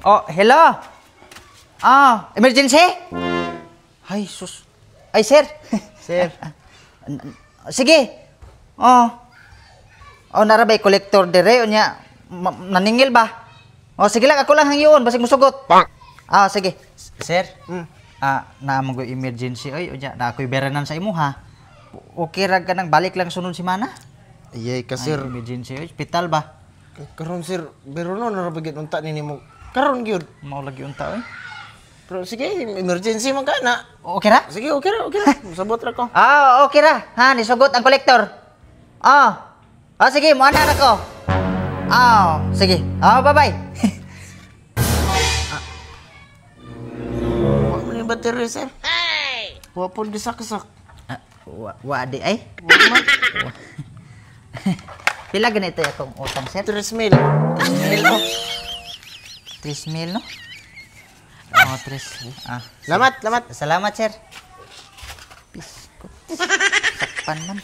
Oh, hello. Emergency? Ay, sus. Ay, sir. Sir. Sige. Narabay kolektor dire unya naningil ba? Sige lang ako lang hangyon basig musugot. Sige. Sir. Na mo emergency oy unya na ako'y beranan sa imo ha. Okay ra ka nang balik lang sunod si mana? Iyay ka sir. Emergency oy, hospital ba? Karon sir, bero no narabagit unta nini mo. Karon gyud. Mao lagi unta oy. Pero sige, emergency man kana. Okay ra? Sige, okay ra. Sabot ra ko. Okay ra. Ha, nisugot ang kolektor. Sige, mo ana ko. Sige. Bye-bye. Wa man yung battery, sir. Hey! Wa pud gisak-sak. Wa di ay. Pila ganito akong utang, sir? 3,000. 3,000, no? 3. Salamat. Salamat, sir. Peace. Sakpan man.